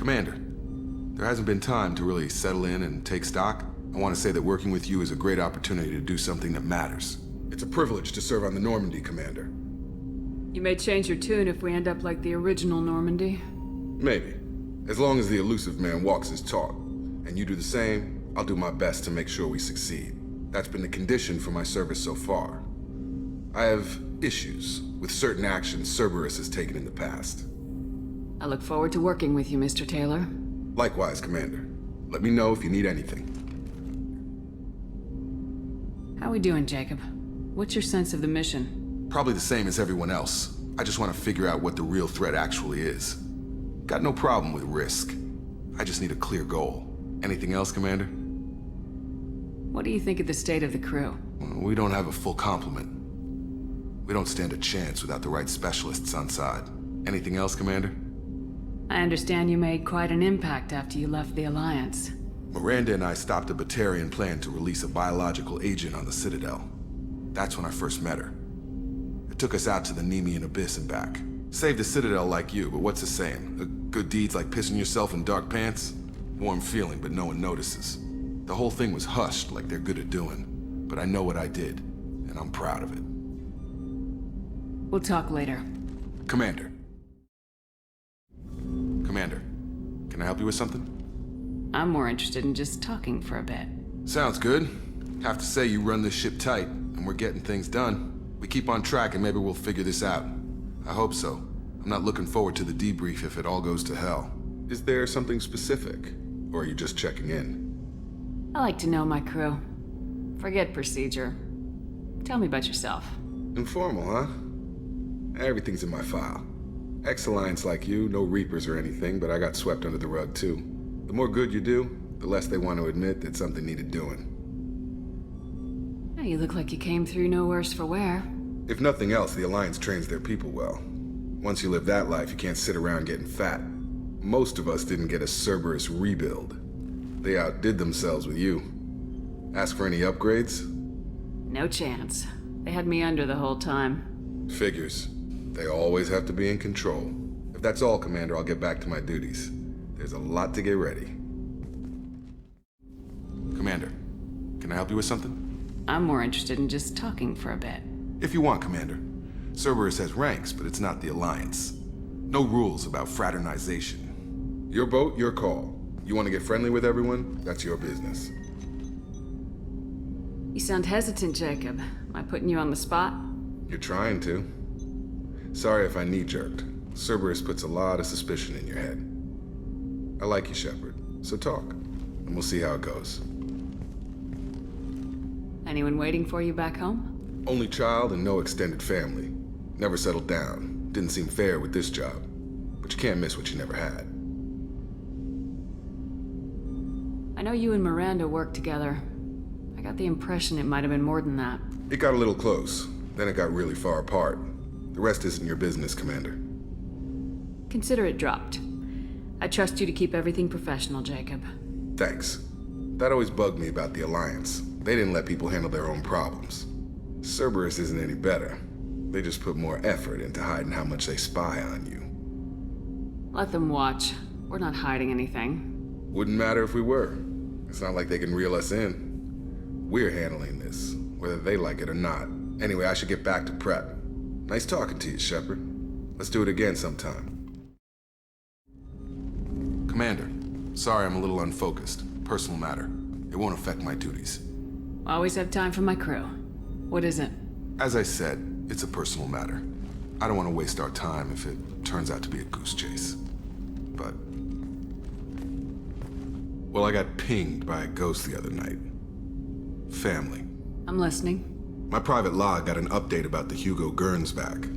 Commander, there hasn't been time to really settle in and take stock. I want to say that working with you is a great opportunity to do something that matters. It's a privilege to serve on the Normandy, Commander. You may change your tune if we end up like the original Normandy. Maybe. As long as the elusive man walks his talk, and you do the same, I'll do my best to make sure we succeed. That's been the condition for my service so far. I have issues with certain actions Cerberus has taken in the past. I look forward to working with you, Mr. Taylor. Likewise, Commander. Let me know if you need anything. How we doing, Jacob? What's your sense of the mission? Probably the same as everyone else. I just want to figure out what the real threat actually is. Got no problem with risk. I just need a clear goal. Anything else, Commander? What do you think of the state of the crew? We don't have a full complement. We don't stand a chance without the right specialists on side. Anything else, Commander? I understand you made quite an impact after you left the Alliance. Miranda and I stopped a Batarian plan to release a biological agent on the Citadel. That's when I first met her. It took us out to the Nemean Abyss and back. Saved the Citadel like you, but what's the saying? A good deed's like pissing yourself in dark pants? Warm feeling, but no one notices. The whole thing was hushed like they're good at doing. But I know what I did, and I'm proud of it. We'll talk later. Commander. Commander, can I help you with something? I'm more interested in just talking for a bit. Sounds good. Have to say you run this ship tight, and we're getting things done. We keep on track and maybe we'll figure this out. I hope so. I'm not looking forward to the debrief if it all goes to hell. Is there something specific? Or are you just checking in? I like to know my crew. Forget procedure. Tell me about yourself. Informal, huh? Everything's in my file. Ex-Alliance like you, no Reapers or anything, but I got swept under the rug too. The more good you do, the less they want to admit that something needed doing. Hey, you look like you came through no worse for wear. If nothing else, the Alliance trains their people well. Once you live that life, you can't sit around getting fat. Most of us didn't get a Cerberus rebuild. They outdid themselves with you. Ask for any upgrades? No chance. They had me under the whole time. Figures. They always have to be in control. If that's all, Commander, I'll get back to my duties. There's a lot to get ready. Commander, can I help you with something? I'm more interested in just talking for a bit. If you want, Commander. Cerberus has ranks, but it's not the Alliance. No rules about fraternization. Your boat, your call. You want to get friendly with everyone? That's your business. You sound hesitant, Jacob. Am I putting you on the spot? You're trying to. Sorry if I knee-jerked. Cerberus puts a lot of suspicion in your head. I like you, Shepard, so talk, and we'll see how it goes. Anyone waiting for you back home? Only child and no extended family. Never settled down. Didn't seem fair with this job. But you can't miss what you never had. I know you and Miranda worked together. I got the impression it might have been more than that. It got a little close. Then it got really far apart. The rest isn't your business, Commander. Consider it dropped. I trust you to keep everything professional, Jacob. Thanks. That always bugged me about the Alliance. They didn't let people handle their own problems. Cerberus isn't any better. They just put more effort into hiding how much they spy on you. Let them watch. We're not hiding anything. Wouldn't matter if we were. It's not like they can reel us in. We're handling this, whether they like it or not. Anyway, I should get back to prep. Nice talking to you, Shepard. Let's do it again sometime. Commander, sorry I'm a little unfocused. Personal matter. It won't affect my duties. Always have time for my crew. What is it? As I said, it's a personal matter. I don't want to waste our time if it turns out to be a goose chase. But... well, I got pinged by a ghost the other night. Family. I'm listening. My private log got an update about the Hugo Gernsback,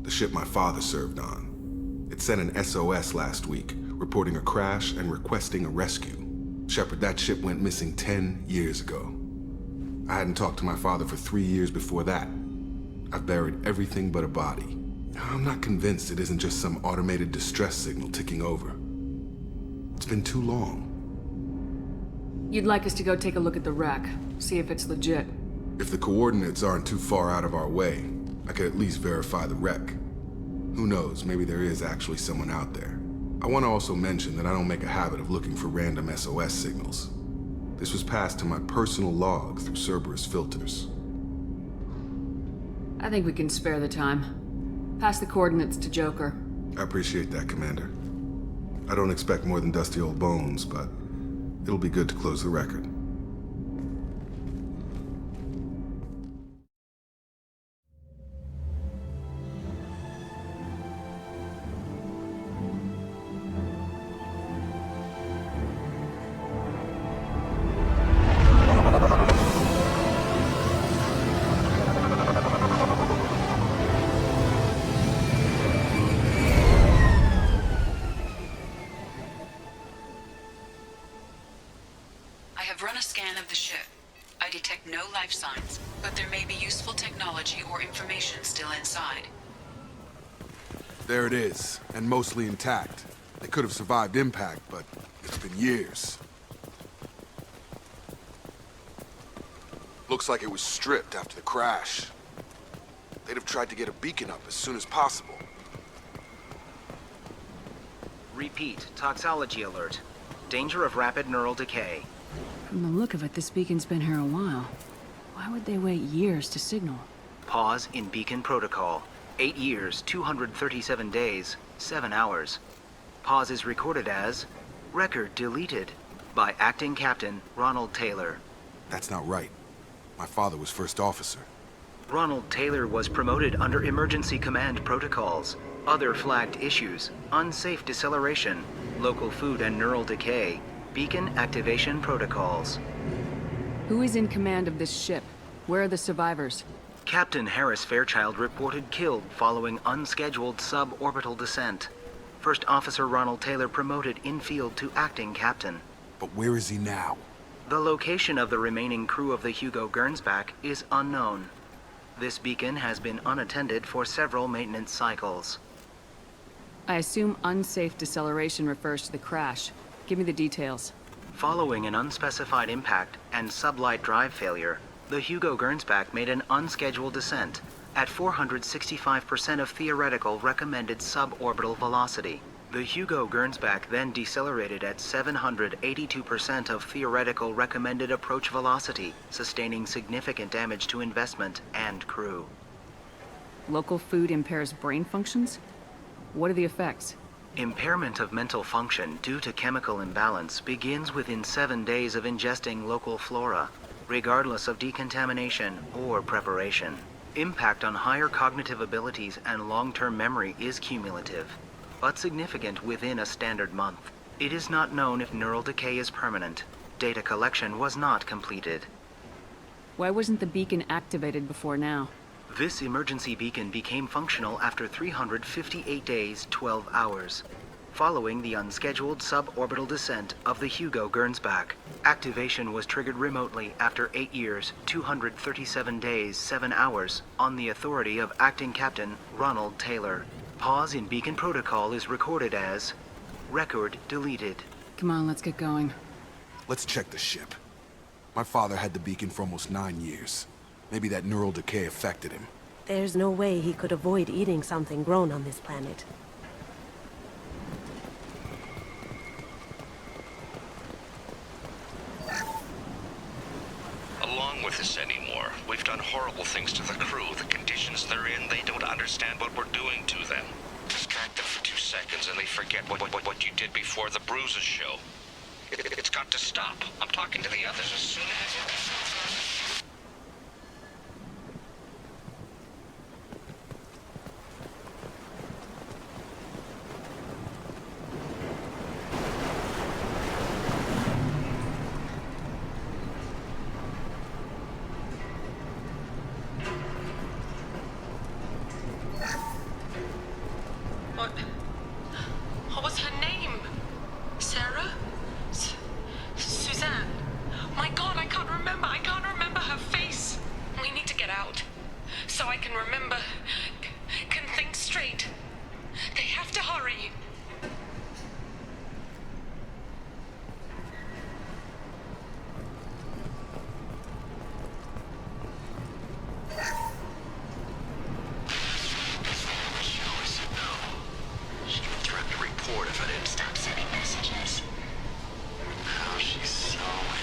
the ship my father served on. It sent an SOS last week, reporting a crash and requesting a rescue. Shepard, that ship went missing 10 years ago. I hadn't talked to my father for 3 years before that. I've buried everything but a body. I'm not convinced it isn't just some automated distress signal ticking over. It's been too long. You'd like us to go take a look at the wreck, see if it's legit. If the coordinates aren't too far out of our way, I could at least verify the wreck. Who knows, maybe there is actually someone out there. I want to also mention that I don't make a habit of looking for random SOS signals. This was passed to my personal log through Cerberus filters. I think we can spare the time. Pass the coordinates to Joker. I appreciate that, Commander. I don't expect more than dusty old bones, but it'll be good to close the record. I have run a scan of the ship. I detect no life signs, but there may be useful technology or information still inside. There it is, and mostly intact. They could have survived impact, but it's been years. Looks like it was stripped after the crash. They'd have tried to get a beacon up as soon as possible. Repeat, toxology alert. Danger of rapid neural decay. From the look of it, this beacon's been here a while. Why would they wait years to signal? Pause in beacon protocol. 8 years, 237 days, 7 hours. Pause is recorded as record deleted by Acting Captain Ronald Taylor. That's not right. My father was first officer. Ronald Taylor was promoted under emergency command protocols. Other flagged issues: unsafe deceleration, local food and neural decay, beacon activation protocols. Who is in command of this ship? Where are the survivors? Captain Harris Fairchild reported killed following unscheduled suborbital descent. First Officer Ronald Taylor promoted in-field to acting captain. But where is he now? The location of the remaining crew of the Hugo Gernsback is unknown. This beacon has been unattended for several maintenance cycles. I assume unsafe deceleration refers to the crash. Give me the details. Following an unspecified impact and sublight drive failure, the Hugo Gernsback made an unscheduled descent at 465% of theoretical recommended suborbital velocity. The Hugo Gernsback then decelerated at 782% of theoretical recommended approach velocity, sustaining significant damage to investment and crew. Local food impairs brain functions? What are the effects? Impairment of mental function due to chemical imbalance begins within 7 days of ingesting local flora, regardless of decontamination or preparation. Impact on higher cognitive abilities and long-term memory is cumulative, but significant within a standard month. It is not known if neural decay is permanent. Data collection was not completed. Why wasn't the beacon activated before now? This emergency beacon became functional after 358 days, 12 hours, following the unscheduled suborbital descent of the Hugo Gernsback. Activation was triggered remotely after 8 years, 237 days, 7 hours, on the authority of Acting Captain Ronald Taylor. Pause in beacon protocol is recorded as record deleted. Come on, let's get going. Let's check the ship. My father had the beacon for almost 9 years. Maybe that neural decay affected him. There's no way he could avoid eating something grown on this planet. Along with this anymore. We've done horrible things to the crew. The conditions they're in, they don't understand what we're doing to them. Distract them for 2 seconds and they forget what you did before the bruises show. It's got to stop. I'm talking to the others as soon as... What was her name? Sarah? Suzanne? My God, I can't remember. I can't remember her face. We need to get out. So I can remember. Can think straight. They have to hurry. report if I didn't stop sending messages. Oh, she's so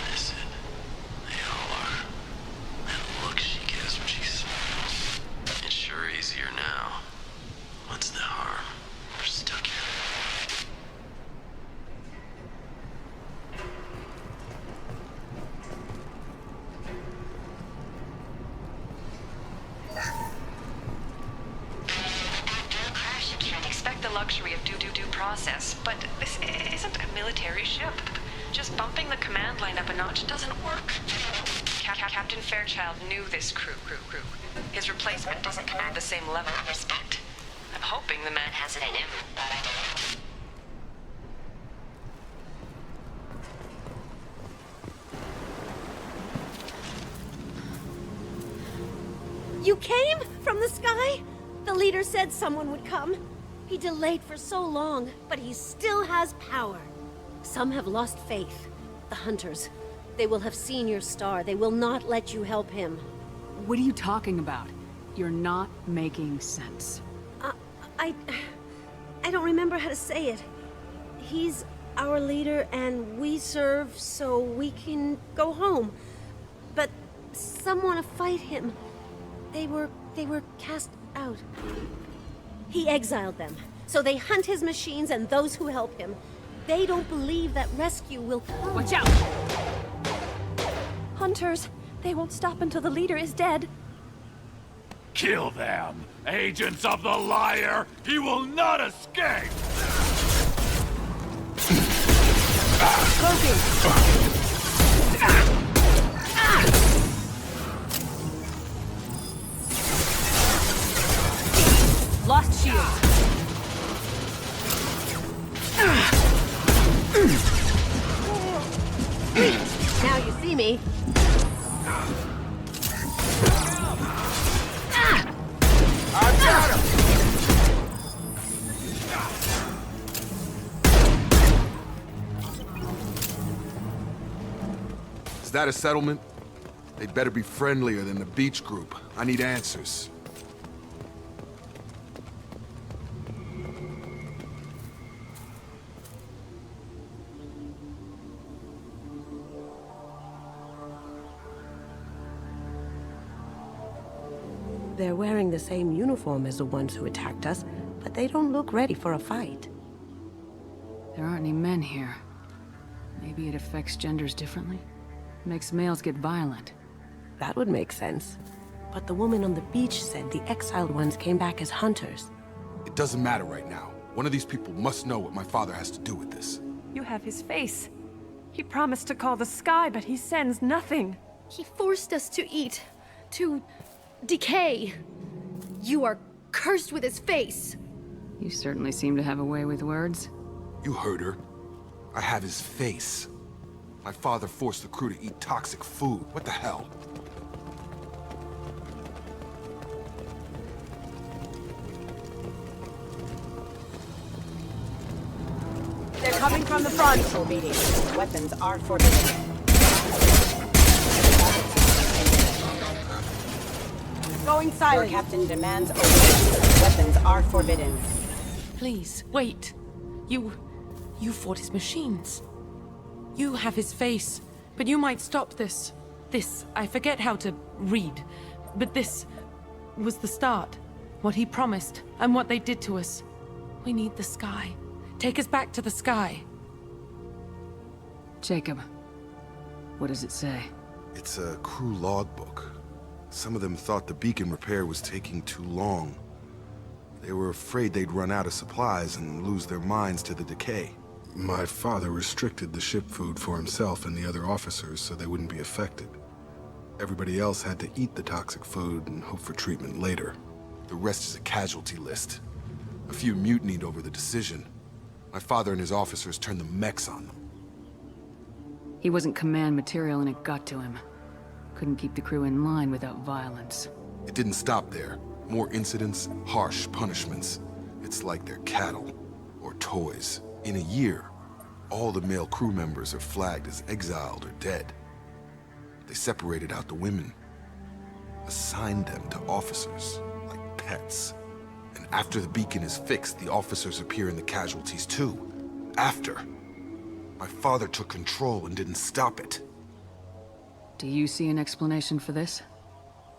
innocent. They all are. That look she gives when she smiles. It's sure easier now. What's the harm? We're stuck here. Crash, you can't expect the luxury of due process, but this isn't a military ship. Just bumping the command line up a notch doesn't work. Captain Fairchild knew this crew. His replacement doesn't command the same level of respect. I'm hoping the man has it in him, but I don't. You came? From the sky? The leader said someone would come. He delayed for so long, but he still has power. Some have lost faith. The hunters. They will have seen your star. They will not let you help him. What are you talking about? You're not making sense. I don't remember how to say it. He's our leader and we serve so we can go home. But some want to fight him. They were cast out. He exiled them, so they hunt his machines and those who help him. They don't believe that rescue will come. Watch out! Hunters, they won't stop until the leader is dead. Kill them! Agents of the liar! He will not escape! Lost shield. Now you see me. I've got him! Is that a settlement? They'd better be friendlier than the beach group. I need answers. They're wearing the same uniform as the ones who attacked us, but they don't look ready for a fight. There aren't any men here. Maybe it affects genders differently? Makes males get violent. That would make sense. But the woman on the beach said the exiled ones came back as hunters. It doesn't matter right now. One of these people must know what my father has to do with this. You have his face. He promised to call the sky, but he sends nothing. He forced us to eat, to decay. You are cursed with his face. You certainly seem to have a way with words. You heard her. I have his face. My father forced the crew to eat toxic food. What the hell? They're coming from the front. Meeting. Weapons are forbidden. Going silent. Your captain demands obedience. Weapons are forbidden. Please, wait. You fought his machines. You have his face, but you might stop this. This, I forget how to read, but this was the start. What he promised, and what they did to us. We need the sky. Take us back to the sky. Jacob, what does it say? It's a crew logbook. Some of them thought the beacon repair was taking too long. They were afraid they'd run out of supplies and lose their minds to the decay. My father restricted the ship food for himself and the other officers so they wouldn't be affected. Everybody else had to eat the toxic food and hope for treatment later. The rest is a casualty list. A few mutinied over the decision. My father and his officers turned the mechs on them. He wasn't command material and it got to him. Couldn't keep the crew in line without violence. It didn't stop there. More incidents, harsh punishments. It's like they're cattle or toys. In a year, all the male crew members are flagged as exiled or dead. They separated out the women, assigned them to officers like pets. And after the beacon is fixed, the officers appear in the casualties too. After. My father took control and didn't stop it. Do you see an explanation for this?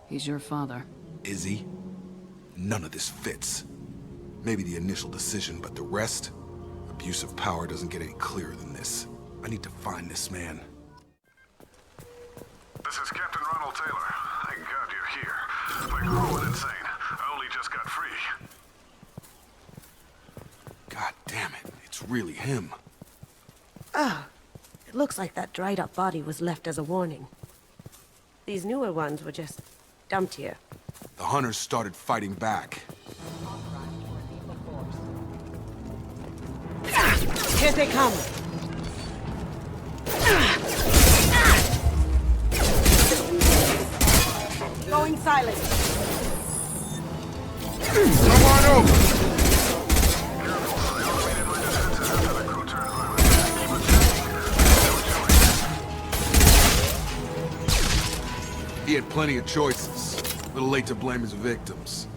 He's your father. Is he? None of this fits. Maybe the initial decision, but the rest? Abuse of power doesn't get any clearer than this. I need to find this man. This is Captain Ronald Taylor. Thank God you're here. My crew went insane. I only just got free. God damn it, it's really him. Ah, it looks like that dried up body was left as a warning. These newer ones were just dumped here. The hunters started fighting back. Here they come! Going silent. Come on over! He had plenty of choices. A little late to blame his victims.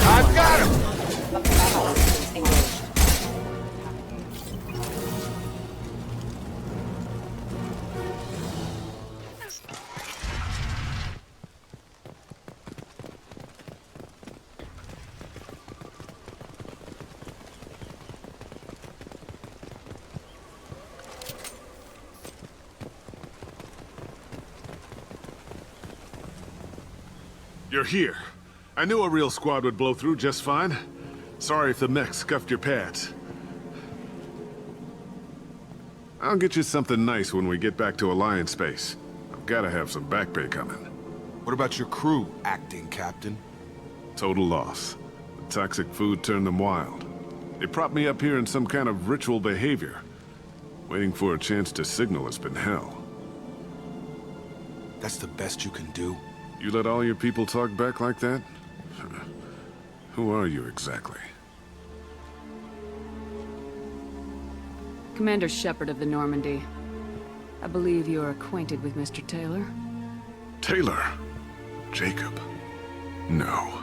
I've got him! You're here. I knew a real squad would blow through just fine. Sorry if the mech scuffed your pads. I'll get you something nice when we get back to Alliance space. I've gotta have some back pay coming. What about your crew, acting captain? Total loss. The toxic food turned them wild. They propped me up here in some kind of ritual behavior. Waiting for a chance to signal has been hell. That's the best you can do? You let all your people talk back like that? Who are you exactly? Commander Shepard of the Normandy. I believe you are acquainted with Mr. Taylor. Taylor? Jacob? No,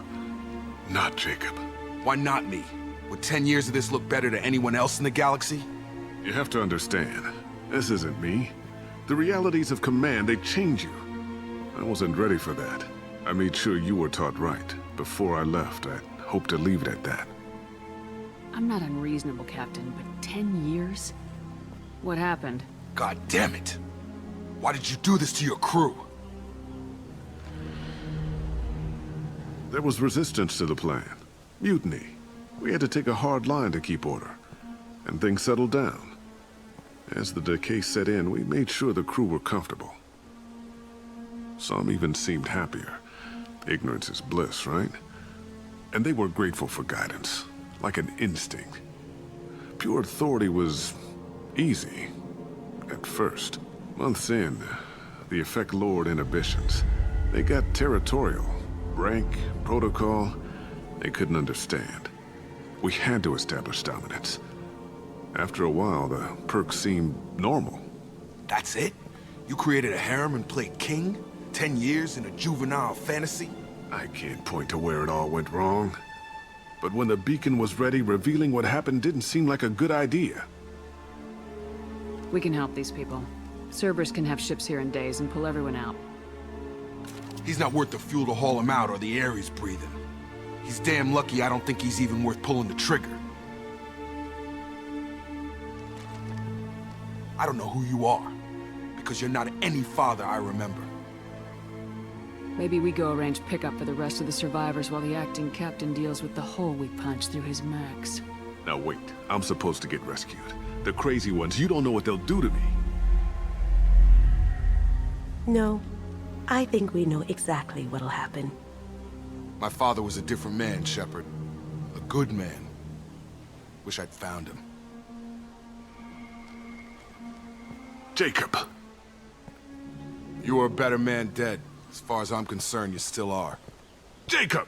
not Jacob. Why not me? Would 10 years of this look better to anyone else in the galaxy? You have to understand, this isn't me. The realities of command, they change you. I wasn't ready for that. I made sure you were taught right. Before I left, I hoped to leave it at that. I'm not unreasonable, Captain, but 10 years? What happened? God damn it! Why did you do this to your crew? There was resistance to the plan. Mutiny. We had to take a hard line to keep order. And things settled down. As the decay set in, we made sure the crew were comfortable. Some even seemed happier. Ignorance is bliss, right? And they were grateful for guidance, like an instinct. Pure authority was easy, at first. Months in, the effect lowered inhibitions. They got territorial. Rank, protocol, they couldn't understand. We had to establish dominance. After a while, the perks seemed normal. That's it? You created a harem and played king? 10 years in a juvenile fantasy? I can't point to where it all went wrong. But when the beacon was ready, revealing what happened didn't seem like a good idea. We can help these people. Cerberus can have ships here in days and pull everyone out. He's not worth the fuel to haul him out or the air he's breathing. He's damn lucky I don't think he's even worth pulling the trigger. I don't know who you are, because you're not any father I remember. Maybe we go arrange pickup for the rest of the survivors while the acting captain deals with the hole we punched through his max. Now wait, I'm supposed to get rescued. The crazy ones, you don't know what they'll do to me. No, I think we know exactly what'll happen. My father was a different man, Shepard. A good man. Wish I'd found him. Jacob! You were a better man dead. As far as I'm concerned, you still are. Jacob!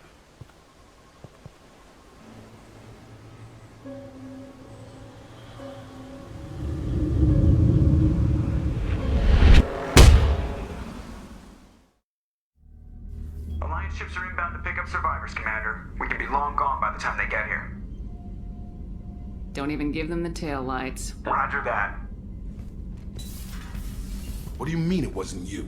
Don't even give them the tail lights. Roger that. What do you mean it wasn't you?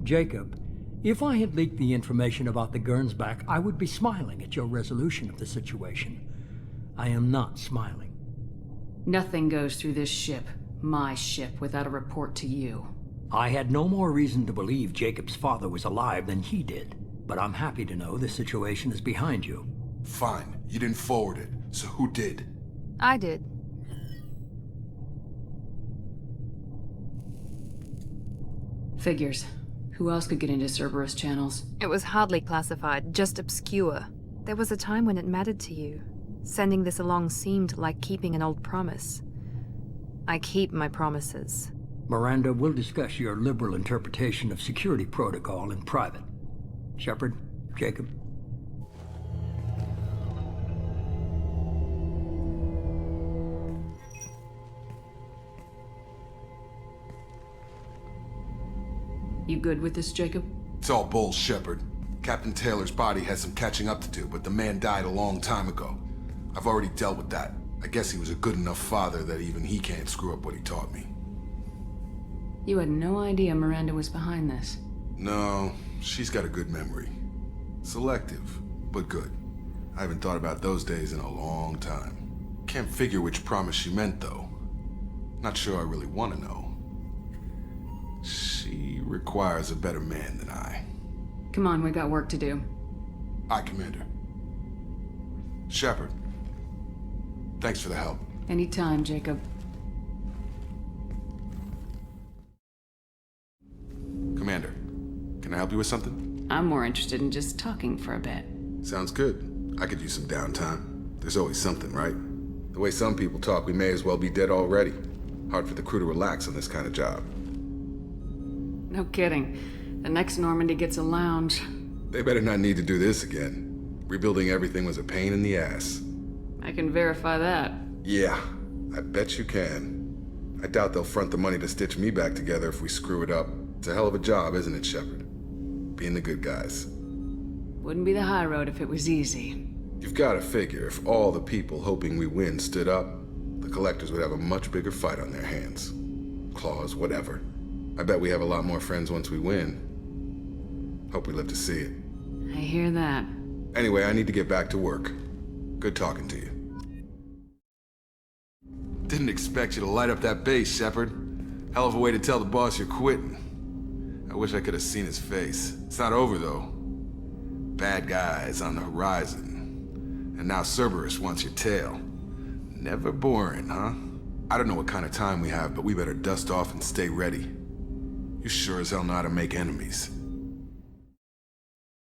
Jacob, if I had leaked the information about the Gernsback, I would be smiling at your resolution of the situation. I am not smiling. Nothing goes through this ship, my ship, without a report to you. I had no more reason to believe Jacob's father was alive than he did, but I'm happy to know the situation is behind you. Fine, you didn't forward it, so who did? I did. Figures. Who else could get into Cerberus channels? It was hardly classified, just obscure. There was a time when it mattered to you. Sending this along seemed like keeping an old promise. I keep my promises. Miranda, we'll discuss your liberal interpretation of security protocol in private. Shepard, Jacob. You good with this, Jacob? It's all bull, Shepard. Captain Taylor's body has some catching up to do, but the man died a long time ago. I've already dealt with that. I guess he was a good enough father that even he can't screw up what he taught me. You had no idea Miranda was behind this. No, she's got a good memory. Selective, but good. I haven't thought about those days in a long time. Can't figure which promise she meant, though. Not sure I really want to know. She requires a better man than I. Come on, we got work to do. Aye, Commander. Shepard. Thanks for the help. Anytime, Jacob. Commander, can I help you with something? I'm more interested in just talking for a bit. Sounds good. I could use some downtime. There's always something, right? The way some people talk, we may as well be dead already. Hard for the crew to relax on this kind of job. No kidding. The next Normandy gets a lounge. They better not need to do this again. Rebuilding everything was a pain in the ass. I can verify that. Yeah, I bet you can. I doubt they'll front the money to stitch me back together if we screw it up. It's a hell of a job, isn't it, Shepard? Being the good guys. Wouldn't be the high road if it was easy. You've got to figure if all the people hoping we win stood up, the collectors would have a much bigger fight on their hands. Claws, whatever. I bet we have a lot more friends once we win. Hope we live to see it. I hear that. Anyway, I need to get back to work. Good talking to you. Didn't expect you to light up that base, Shepard. Hell of a way to tell the boss you're quitting. I wish I could have seen his face. It's not over, though. Bad guys on the horizon. And now Cerberus wants your tail. Never boring, huh? I don't know what kind of time we have, but we better dust off and stay ready. You sure as hell know how to make enemies.